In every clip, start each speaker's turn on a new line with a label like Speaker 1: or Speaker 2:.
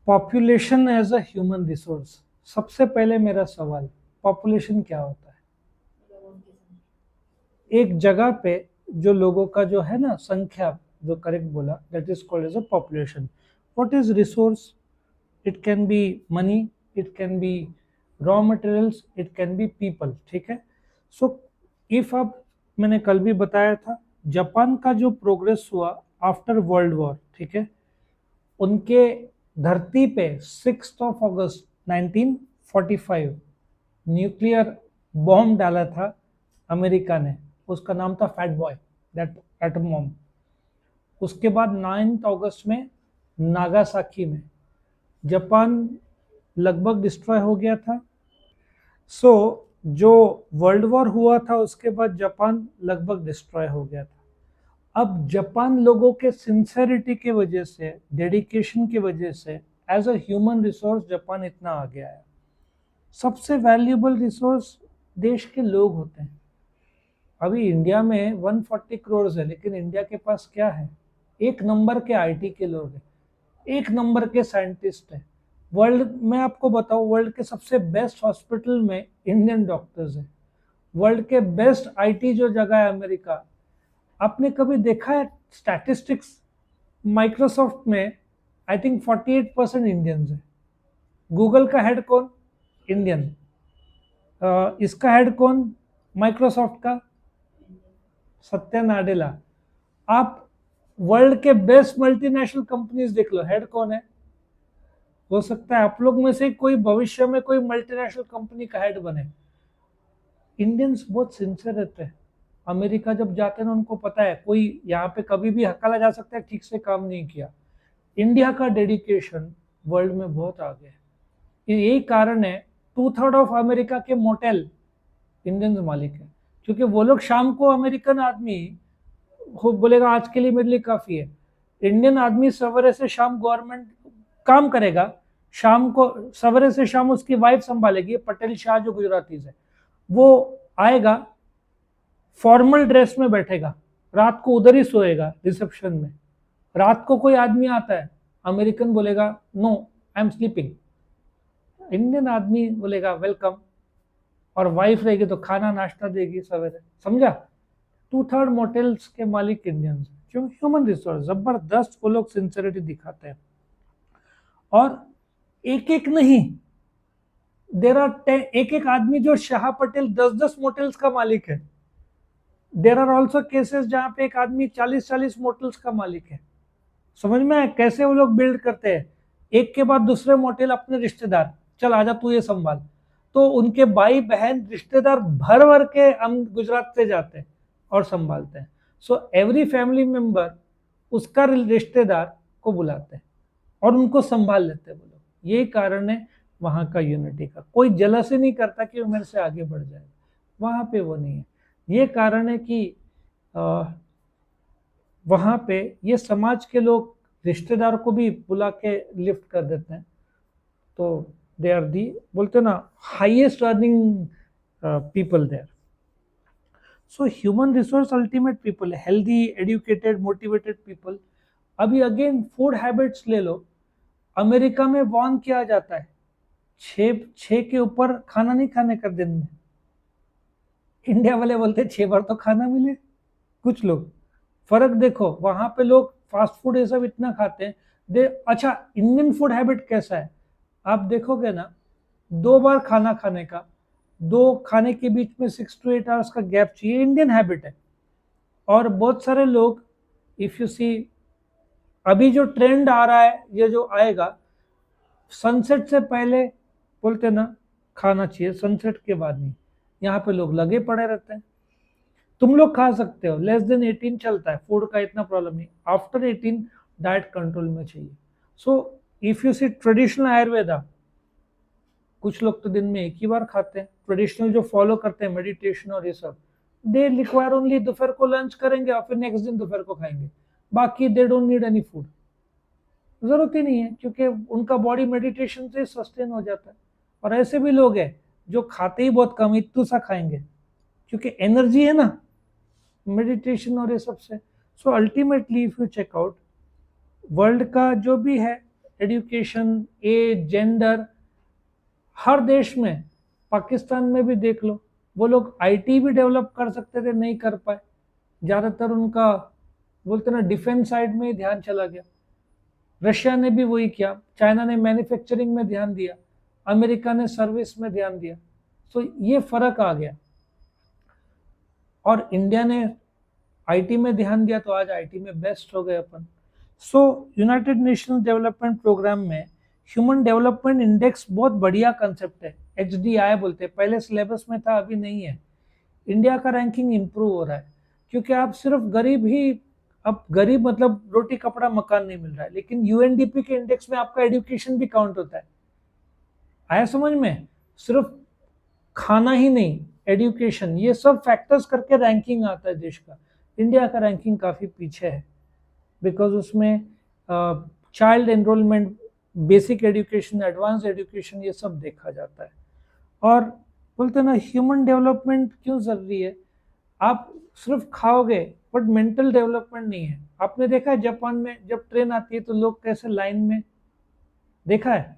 Speaker 1: Population as a human resource. सबसे पहले मेरा सवाल, पॉपुलेशन क्या होता है? एक जगह पे जो लोगों का जो है ना संख्या, जो करेक्ट बोला, that is called as a population. What is resource? It can be money, it can be raw materials, it can be people. ठीक है। सो इफ आप, मैंने कल भी बताया था, जापान का जो प्रोग्रेस हुआ आफ्टर वर्ल्ड वॉर, ठीक है, उनके धरती पे 6 अगस्त 1945 न्यूक्लियर बॉम्ब डाला था अमेरिका ने। उसका नाम था fat boy, that atom bomb. उसके बाद 9 अगस्त में नागासाकी में जापान लगभग डिस्ट्रॉय हो गया था। सो जो वर्ल्ड वॉर हुआ था उसके बाद जापान लगभग डिस्ट्रॉय हो गया था। अब जापान लोगों के सिंसेरिटी की वजह से, डेडिकेशन की वजह से, as a human resource Japan इतना आ गया है। सबसे वैल्यूएबल रिसोर्स देश के लोग होते हैं। अभी इंडिया में 140 करोड़ है, लेकिन इंडिया के पास क्या है? एक नंबर के आईटी के लोग हैं, एक नंबर के साइंटिस्ट हैं। वर्ल्ड में आपको बताओ, वर्ल्ड के सबसे बेस्ट हॉस्पिटल में इंडियन डॉक्टर्स हैं। वर्ल्ड के बेस्ट आईटी जो जगह है अमेरिका। आपने कभी देखा है स्टैटिस्टिक्स? माइक्रोसॉफ्ट में आई थिंक 48% इंडियंस है। गूगल का हेड कौन? इंडियन। इसका हेड कौन माइक्रोसॉफ्ट का? सत्या नाडेला। आप वर्ल्ड के बेस्ट मल्टीनेशनल कंपनीज देख लो, हेड कौन है? हो सकता है आप लोग में से कोई भविष्य में कोई मल्टीनेशनल कंपनी का हेड बने। इंडियंस बहुत सिंसियर रहते हैं। अमेरिका जब जाते हैं ना, उनको पता है कोई यहाँ पे कभी भी हकाला जा सकता है, ठीक से काम नहीं किया। इंडिया का डेडिकेशन वर्ल्ड में बहुत आगे है। यही कारण है 2/3 ऑफ अमेरिका के मोटेल इंडियंस मालिक है। क्योंकि वो लोग शाम को, अमेरिकन आदमी बोलेगा आज के लिए मेरे लिए काफी है। इंडियन आदमी सवेरे से शाम गवर्नमेंट काम करेगा, शाम को सवेरे से शाम उसकी वाइफ संभालेगी। पटेल शाह जो गुजराती है, वो आएगा फॉर्मल ड्रेस में बैठेगा, रात को उधर ही सोएगा रिसेप्शन में। रात को कोई आदमी आता है, अमेरिकन बोलेगा no, I am sleeping. Indian आदमी बोलेगा वेलकम, और वाइफ रहेगी तो खाना नाश्ता देगी सवेरे। समझा? 2/3 मोटेल्स के मालिक इंडियंस। क्यों? ह्यूमन रिसोर्स जबरदस्त, वो लोग सिंसियरिटी दिखाते हैं। और एक एक नहीं, देर आर एक एक आदमी जो शाह पटेल 10-10 मोटेल्स का मालिक है। देर आर ऑल्सो केसेस जहां पे एक आदमी 40-40 मोटेल्स का मालिक है। समझ में आया कैसे वो लोग बिल्ड करते हैं? एक के बाद दूसरे मोटेल अपने रिश्तेदार, चल आजा तू ये संभाल। तो उनके भाई बहन रिश्तेदार भर भर के हम गुजरात से जाते हैं और संभालते हैं। सो एवरी फैमिली मेंबर उसका रिश्तेदार को बुलाते हैं और उनको संभाल लेते हैं वो लोग। यही कारण है वहां का यूनिटी का। कोई जलस ही नहीं करता कि वो मेरे से आगे बढ़ जाए, वहां पे वो नहीं है। ये कारण है कि वहां पे ये समाज के लोग रिश्तेदार को भी बुला के लिफ्ट कर देते हैं। तो दे आर दी, बोलते ना, highest earning people there. So human resource ultimate people, healthy educated motivated people. अभी अगेन फूड हैबिट्स ले लो। अमेरिका में वार्न किया जाता है 6 के ऊपर खाना नहीं खाने का दिन में। इंडिया वाले बोलते हैं 6 बार तो खाना मिले। कुछ लोग, फर्क देखो, वहां पे लोग फास्ट फूड ये सब इतना खाते हैं। दे अच्छा, इंडियन फूड हैबिट कैसा है आप देखोगे ना, 2 बार खाना खाने का, दो खाने के बीच में 6 to 8 आवर्स का गैप चाहिए, इंडियन हैबिट है। और बहुत सारे लोग, इफ यू सी, अभी जो ट्रेंड आ रहा है, ये जो आएगा, सनसेट से पहले बोलते ना खाना चाहिए, सनसेट के बाद नहीं। यहाँ पे लोग लगे पड़े रहते हैं। तुम लोग खा सकते हो, लेस देन 18 चलता है, फूड का इतना प्रॉब्लम नहीं। आफ्टर 18 डाइट कंट्रोल में चाहिए। So if you see traditional Ayurveda, कुछ लोग तो दिन में एक ही बार खाते हैं। ट्रेडिशनल जो फॉलो करते हैं मेडिटेशन और ये सब, दे रिक्वायर ओनली दोपहर को लंच करेंगे और फिर नेक्स्ट दिन दोपहर को खाएंगे। बाकी they don't need any food, जरूरत ही नहीं है, क्योंकि उनका बॉडी मेडिटेशन से सस्टेन हो जाता है। और ऐसे भी लोग हैं जो खाते ही बहुत कम, इतू सा खाएंगे, क्योंकि एनर्जी है ना मेडिटेशन और ये सब से। So ultimately if you check out, world का जो भी है एजुकेशन, एज, जेंडर, हर देश में, पाकिस्तान में भी देख लो, वो लोग आईटी भी डेवलप कर सकते थे, नहीं कर पाए। ज़्यादातर उनका बोलते ना डिफेंस साइड में ही ध्यान चला गया। रशिया ने भी वही किया, चाइना ने मैन्युफैक्चरिंग में ध्यान दिया, अमेरिका ने सर्विस में ध्यान दिया। तो ये फर्क आ गया। और इंडिया ने आईटी में ध्यान दिया तो आज आईटी में बेस्ट हो गए अपन। सो यूनाइटेड नेशंस डेवलपमेंट प्रोग्राम में ह्यूमन डेवलपमेंट इंडेक्स बहुत बढ़िया कंसेप्ट है, HDI बोलते हैं, पहले सिलेबस में था, अभी नहीं है। इंडिया का रैंकिंग इंप्रूव हो रहा है, क्योंकि आप सिर्फ गरीब ही, अब गरीब मतलब रोटी कपड़ा मकान नहीं मिल रहा है, लेकिन यूएनडीपी के इंडेक्स में आपका एजुकेशन भी काउंट होता है। आया समझ में? सिर्फ खाना ही नहीं, एजुकेशन, ये सब फैक्टर्स करके रैंकिंग आता है देश का। इंडिया का रैंकिंग काफ़ी पीछे है, बिकॉज उसमें child enrolment, basic education, advance education, ये सब देखा जाता है। और बोलते ना ह्यूमन डेवलपमेंट क्यों ज़रूरी है? आप सिर्फ खाओगे बट मेंटल डेवलपमेंट नहीं है। आपने देखा है जापान में जब ट्रेन आती है तो लोग कैसे लाइन में, देखा है,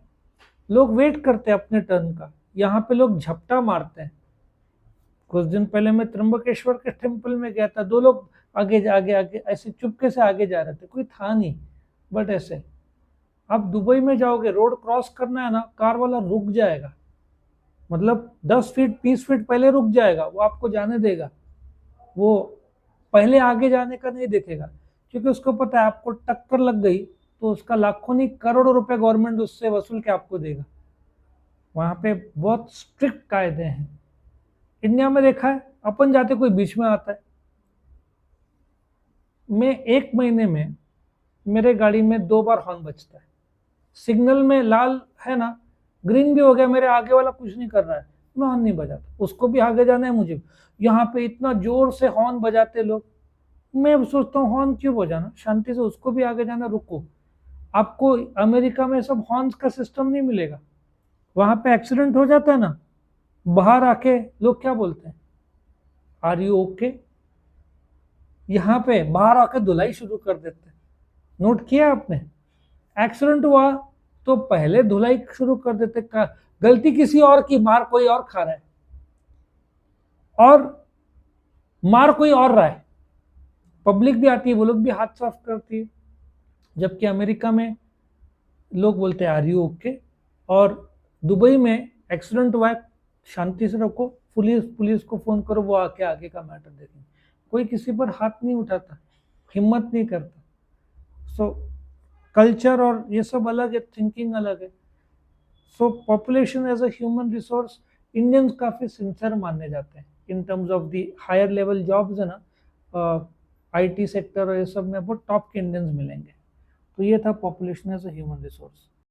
Speaker 1: लोग वेट करते हैं अपने टर्न का। यहाँ पे लोग झपटा मारते हैं। कुछ दिन पहले मैं त्र्यंबकेश्वर के टेम्पल में गया था, दो लोग आगे आगे आगे ऐसे चुपके से आगे जा रहे थे, कोई था नहीं, बट ऐसे। आप दुबई में जाओगे, रोड क्रॉस करना है ना, कार वाला रुक जाएगा, मतलब 10 फीट 20 फीट पहले रुक जाएगा, वो आपको जाने देगा। वो पहले आगे जाने का नहीं देखेगा, क्योंकि उसको पता है आपको टक्कर लग गई तो उसका लाखों नहीं करोड़ों रुपए गवर्नमेंट उससे वसूल के आपको देगा। वहां पे बहुत स्ट्रिक्ट कायदे हैं। इंडिया में देखा है, अपन जाते कोई बीच में आता है, मैं 1 महीने में मेरे गाड़ी में 2 बार हॉर्न बजता है। सिग्नल में लाल है ना, ग्रीन भी हो गया, मेरे आगे वाला कुछ नहीं कर रहा है, मैं हॉर्न नहीं बजाता, उसको भी आगे जाना है मुझे। यहाँ पे इतना जोर से हॉर्न बजाते लोग, मैं सोचता हूँ हॉर्न क्यों बजाना, शांति से उसको भी आगे जाना, रुको। आपको अमेरिका में सब हॉर्न्स का सिस्टम नहीं मिलेगा। वहां पे एक्सीडेंट हो जाता है ना, बाहर आके लोग क्या बोलते हैं, आर यू ओके? यहाँ पे बाहर आके धुलाई शुरू कर देते हैं। नोट किया आपने? एक्सीडेंट हुआ तो पहले धुलाई शुरू कर देते, गलती किसी और की, मार कोई और खा रहा है, और मार कोई और रहा है, पब्लिक भी आती है, वो लोग भी हाथ साफ करती है। जबकि अमेरिका में लोग बोलते हैं आर यू ओके? और दुबई में एक्सीडेंट हुआ है, शांति से रखो, पुलिस को फोन करो, वो आके आगे का मैटर देखेंगे। कोई किसी पर हाथ नहीं उठाता, हिम्मत नहीं करता। सो कल्चर और ये सब अलग है, थिंकिंग अलग है। So population as a human resource, Indians काफ़ी सिंसियर माने जाते हैं in terms of the higher level jobs है ना, आईटी सेक्टर और ये सब में बहुत टॉप के इंडियंस मिलेंगे। तो ये था population as a human resource.